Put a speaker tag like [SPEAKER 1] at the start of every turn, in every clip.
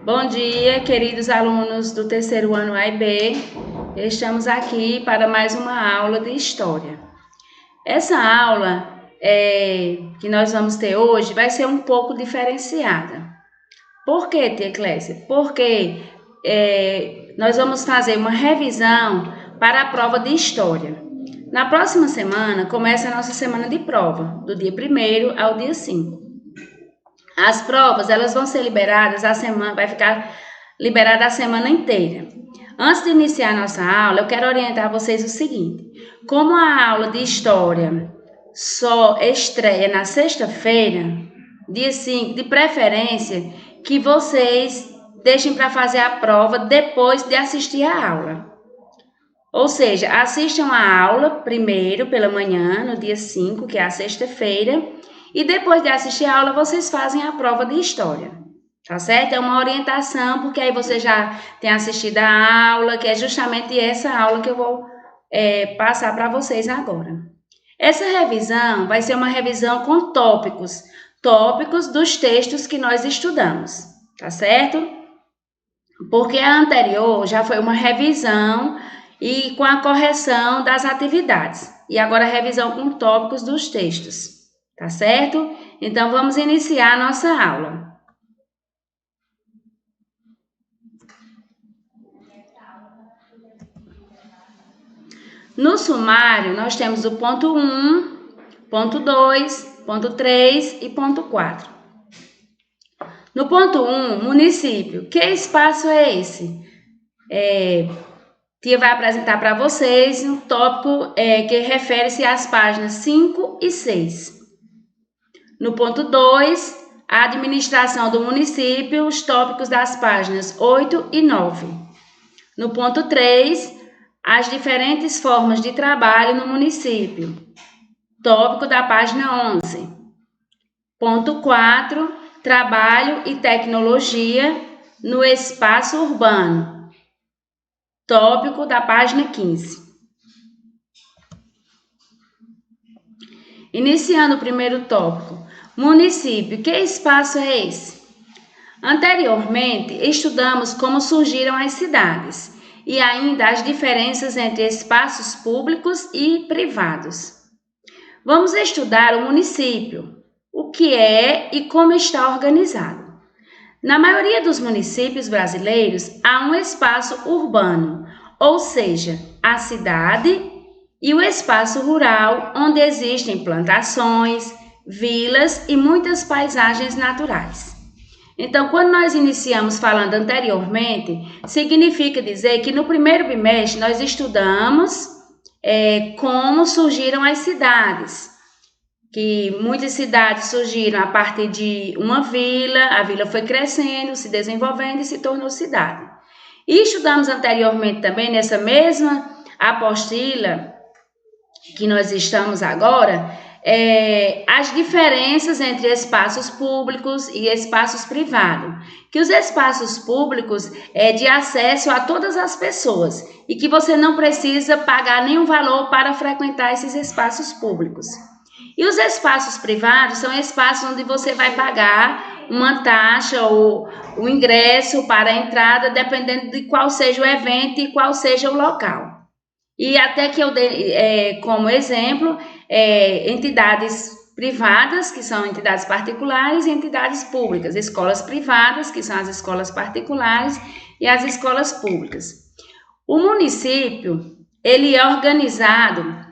[SPEAKER 1] Bom dia, queridos alunos do terceiro ano A e B. Estamos aqui para mais uma aula de História. Essa aula que nós vamos ter hoje vai ser um pouco diferenciada. Por quê, tia Clécia? Porque nós vamos fazer uma revisão para a prova de História. Na próxima semana, começa a nossa semana de prova, do dia 1º ao dia 5. As provas, elas vão ser liberadas vai ficar liberada a semana inteira. Antes de iniciar a nossa aula, eu quero orientar vocês o seguinte: como a aula de História só estreia na sexta-feira, dia 5, de preferência que vocês deixem para fazer a prova depois de assistir a aula. Ou seja, assistam a aula primeiro pela manhã, no dia 5, que é a sexta-feira, e depois de assistir a aula, vocês fazem a prova de História, tá certo? É uma orientação, porque aí você já tem assistido a aula, que é justamente essa aula que eu vou passar para vocês agora. Essa revisão vai ser uma revisão com tópicos dos textos que nós estudamos, tá certo? Porque a anterior já foi uma revisão e com a correção das atividades, e agora a revisão com tópicos dos textos. Tá certo? Então, vamos iniciar a nossa aula. No sumário, nós temos o ponto 1, ponto 2, ponto 3 e ponto 4. No ponto 1, município. Que espaço é esse? Tia vai apresentar para vocês um tópico que refere-se às páginas 5 e 6. No ponto 2, a administração do município, os tópicos das páginas 8 e 9. No ponto 3, as diferentes formas de trabalho no município, tópico da página 11. Ponto 4, trabalho e tecnologia no espaço urbano, tópico da página 15. Iniciando o primeiro tópico. Município, que espaço é esse? Anteriormente, estudamos como surgiram as cidades e ainda as diferenças entre espaços públicos e privados. Vamos estudar o município, o que é e como está organizado. Na maioria dos municípios brasileiros, há um espaço urbano, ou seja, a cidade, e o espaço rural, onde existem plantações, vilas e muitas paisagens naturais. Então, quando nós iniciamos falando anteriormente, significa dizer que no primeiro bimestre nós estudamos como surgiram as cidades, que muitas cidades surgiram a partir de uma vila, a vila foi crescendo, se desenvolvendo e se tornou cidade. E estudamos anteriormente também, nessa mesma apostila que nós estamos agora, as diferenças entre espaços públicos e espaços privados, que os espaços públicos é de acesso a todas as pessoas e que você não precisa pagar nenhum valor para frequentar esses espaços públicos. E os espaços privados são espaços onde você vai pagar uma taxa ou o ingresso para a entrada, dependendo de qual seja o evento e qual seja o local. E até que eu dei como exemplo entidades privadas, que são entidades particulares, e entidades públicas, escolas privadas, que são as escolas particulares, e as escolas públicas. O município, ele é organizado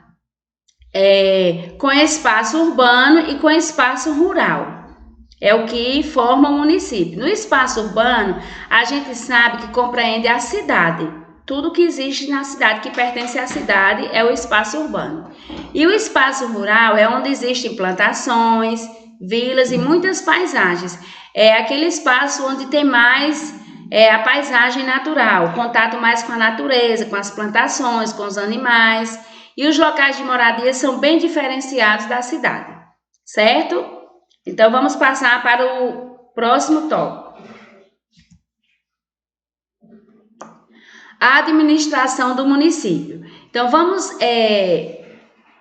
[SPEAKER 1] com espaço urbano e com espaço rural. É o que forma o município. No espaço urbano, a gente sabe que compreende a cidade. Tudo que existe na cidade, que pertence à cidade, é o espaço urbano. E o espaço rural é onde existem plantações, vilas e muitas paisagens. É aquele espaço onde tem mais a paisagem natural, contato mais com a natureza, com as plantações, com os animais. E os locais de moradia são bem diferenciados da cidade, certo? Então, vamos passar para o próximo tópico. A administração do município. Então, vamos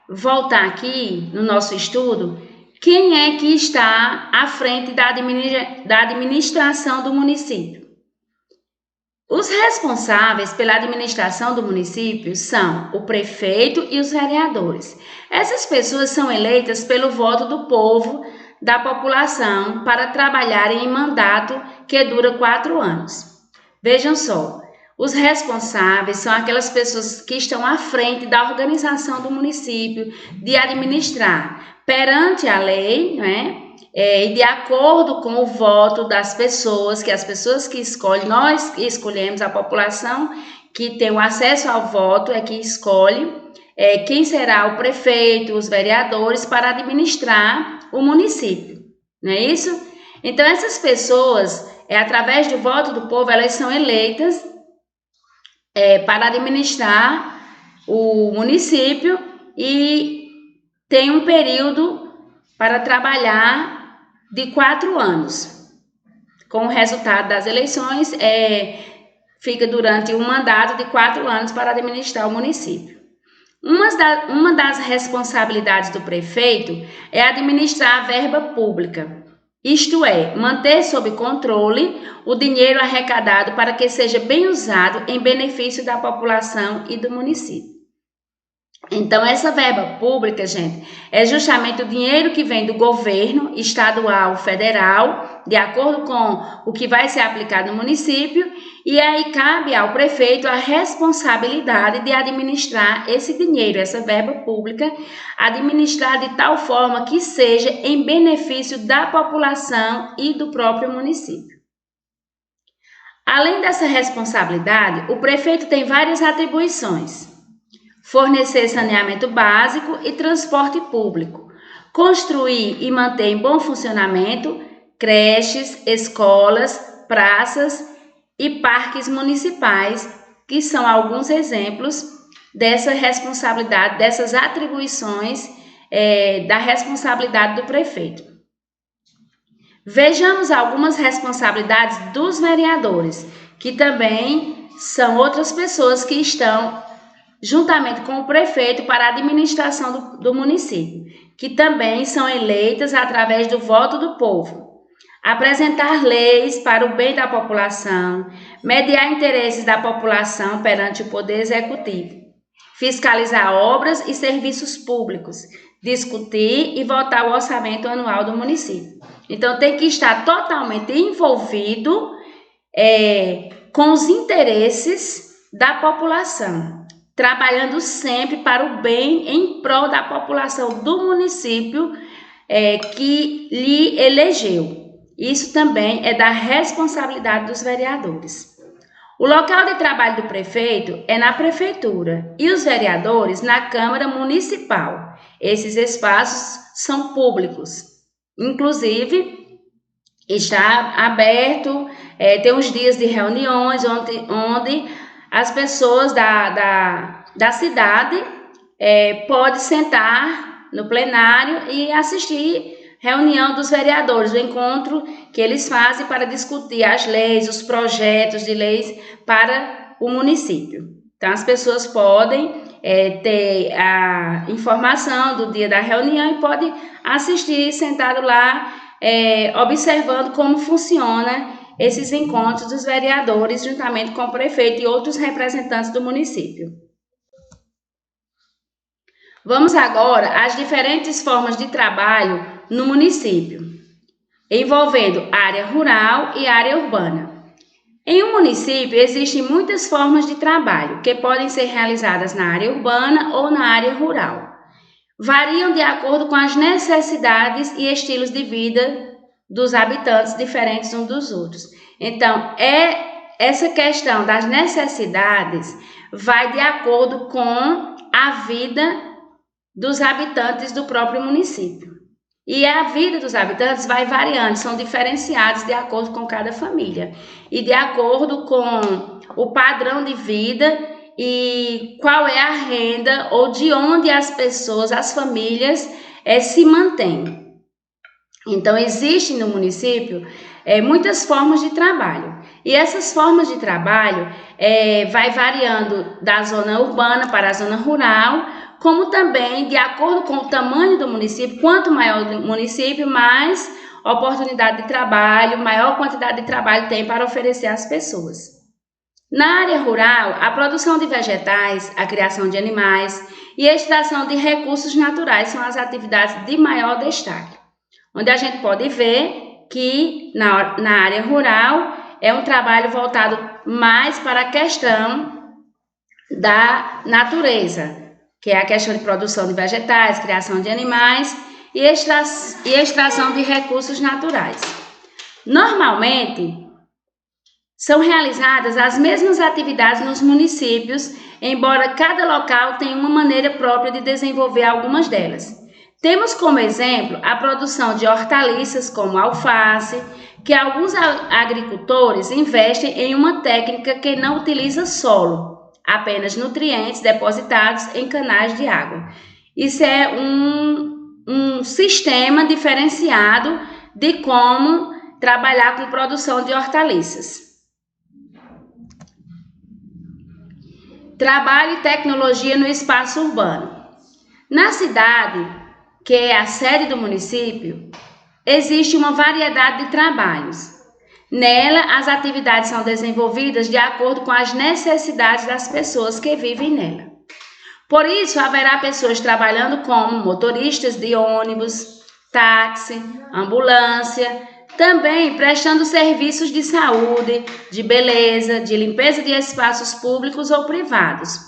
[SPEAKER 1] voltar aqui no nosso estudo. Quem é que está à frente da administração do município? Os responsáveis pela administração do município são o prefeito e os vereadores. Essas pessoas são eleitas pelo voto do povo, da população, para trabalharem em mandato que dura 4 anos. Vejam só, os responsáveis são aquelas pessoas que estão à frente da organização do município, de administrar perante a lei, né? E de acordo com o voto das pessoas, que as pessoas que escolhem, nós escolhemos, a população que tem o acesso ao voto é que escolhe quem será o prefeito, os vereadores para administrar o município, não é isso? Então essas pessoas, através do voto do povo, elas são eleitas para administrar o município e tem um período para trabalhar de 4 anos. Com o resultado das eleições, fica durante um mandato de 4 anos para administrar o município. Uma das responsabilidades do prefeito é administrar a verba pública, isto é, manter sob controle o dinheiro arrecadado para que seja bem usado em benefício da população e do município. Então, essa verba pública, gente, é justamente o dinheiro que vem do governo estadual, federal, de acordo com o que vai ser aplicado no município, e aí cabe ao prefeito a responsabilidade de administrar esse dinheiro, essa verba pública, administrar de tal forma que seja em benefício da população e do próprio município. Além dessa responsabilidade, o prefeito tem várias atribuições: fornecer saneamento básico e transporte público, construir e manter em bom funcionamento creches, escolas, praças e parques municipais, que são alguns exemplos dessa responsabilidade, dessas atribuições da responsabilidade do prefeito. Vejamos algumas responsabilidades dos vereadores, que também são outras pessoas que estão juntamente com o prefeito para a administração do município, que também são eleitas através do voto do povo. Apresentar leis para o bem da população, mediar interesses da população perante o Poder Executivo, fiscalizar obras e serviços públicos, discutir e votar o orçamento anual do município. Então, tem que estar totalmente envolvido com os interesses da população, trabalhando sempre para o bem em prol da população do município que lhe elegeu. Isso também é da responsabilidade dos vereadores. O local de trabalho do prefeito é na prefeitura e os vereadores na Câmara Municipal. Esses espaços são públicos. Inclusive, está aberto, tem uns dias de reuniões onde as pessoas da cidade podem sentar no plenário e assistir reunião dos vereadores, o encontro que eles fazem para discutir as leis, os projetos de leis para o município. Então, as pessoas podem ter a informação do dia da reunião e podem assistir sentado lá, observando como funciona esses encontros dos vereadores, juntamente com o prefeito e outros representantes do município. Vamos agora às diferentes formas de trabalho no município, envolvendo área rural e área urbana. Em um município, existem muitas formas de trabalho que podem ser realizadas na área urbana ou na área rural. Variam de acordo com as necessidades e estilos de vida dos habitantes diferentes uns dos outros. Então, essa questão das necessidades vai de acordo com a vida dos habitantes do próprio município. E a vida dos habitantes vai variando, são diferenciados de acordo com cada família e de acordo com o padrão de vida e qual é a renda ou de onde as pessoas, as famílias se mantêm. Então, existem no município muitas formas de trabalho. E essas formas de trabalho vai variando da zona urbana para a zona rural, como também de acordo com o tamanho do município. Quanto maior o município, mais oportunidade de trabalho, maior quantidade de trabalho tem para oferecer às pessoas. Na área rural, a produção de vegetais, a criação de animais e a extração de recursos naturais são as atividades de maior destaque, onde a gente pode ver que na área rural é um trabalho voltado mais para a questão da natureza, que é a questão de produção de vegetais, criação de animais e extração de recursos naturais. Normalmente, são realizadas as mesmas atividades nos municípios, embora cada local tenha uma maneira própria de desenvolver algumas delas. Temos como exemplo a produção de hortaliças como alface, que alguns agricultores investem em uma técnica que não utiliza solo, apenas nutrientes depositados em canais de água. Isso é um sistema diferenciado de como trabalhar com produção de hortaliças. Trabalho e tecnologia no espaço urbano. Na cidade, que é a sede do município, existe uma variedade de trabalhos. Nela, as atividades são desenvolvidas de acordo com as necessidades das pessoas que vivem nela. Por isso, haverá pessoas trabalhando como motoristas de ônibus, táxi, ambulância, também prestando serviços de saúde, de beleza, de limpeza de espaços públicos ou privados.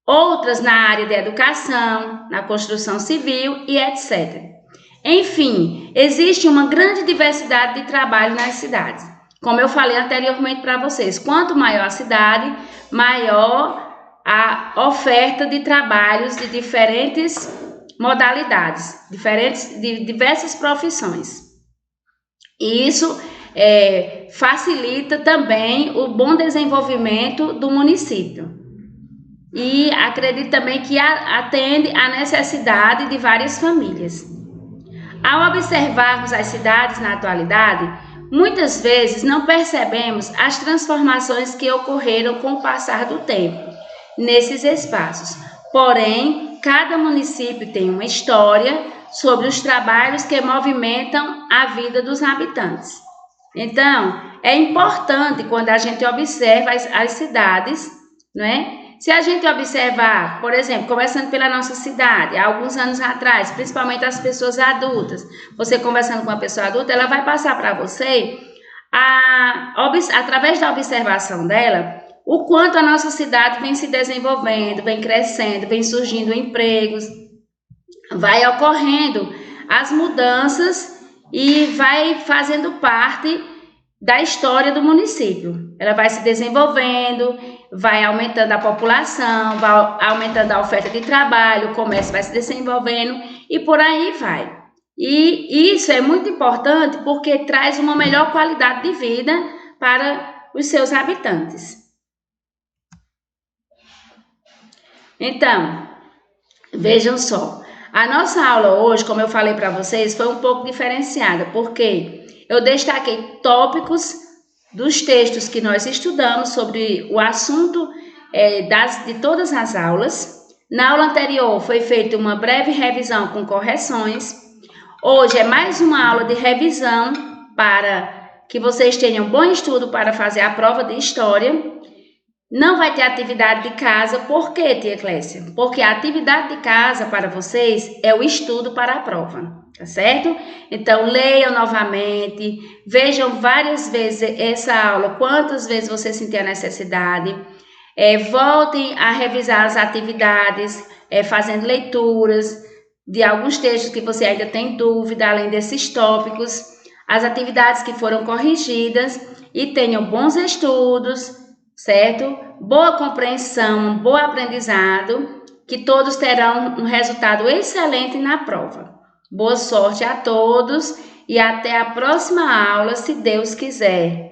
[SPEAKER 1] Outras na área de educação, na construção civil e etc. Enfim, existe uma grande diversidade de trabalho nas cidades. Como eu falei anteriormente para vocês, quanto maior a cidade, maior a oferta de trabalhos de diferentes modalidades, de diversas profissões. E isso facilita também o bom desenvolvimento do município. E acredito também que atende à necessidade de várias famílias. Ao observarmos as cidades na atualidade, muitas vezes não percebemos as transformações que ocorreram com o passar do tempo nesses espaços. Porém, cada município tem uma história sobre os trabalhos que movimentam a vida dos habitantes. Então, é importante quando a gente observa as cidades, não é? Se a gente observar, por exemplo, começando pela nossa cidade, há alguns anos atrás, principalmente as pessoas adultas, você conversando com uma pessoa adulta, ela vai passar para você, através da observação dela, o quanto a nossa cidade vem se desenvolvendo, vem crescendo, vem surgindo empregos, vai ocorrendo as mudanças e vai fazendo parte da história do município. Ela vai se desenvolvendo, vai aumentando a população, vai aumentando a oferta de trabalho, o comércio vai se desenvolvendo e por aí vai. E isso é muito importante porque traz uma melhor qualidade de vida para os seus habitantes. Então, vejam só, a nossa aula hoje, como eu falei para vocês, foi um pouco diferenciada, porque eu destaquei tópicos dos textos que nós estudamos sobre o assunto de todas as aulas. Na aula anterior foi feita uma breve revisão com correções. Hoje é mais uma aula de revisão para que vocês tenham bom estudo para fazer a prova de história. Não vai ter atividade de casa, por quê, tia Clécia? Porque a atividade de casa para vocês é o estudo para a prova, tá certo? Então, leiam novamente, vejam várias vezes essa aula, quantas vezes você sentir a necessidade. Voltem a revisar as atividades, fazendo leituras de alguns textos que você ainda tem dúvida, além desses tópicos, as atividades que foram corrigidas e tenham bons estudos, certo? Boa compreensão, bom aprendizado, que todos terão um resultado excelente na prova. Boa sorte a todos e até a próxima aula, se Deus quiser.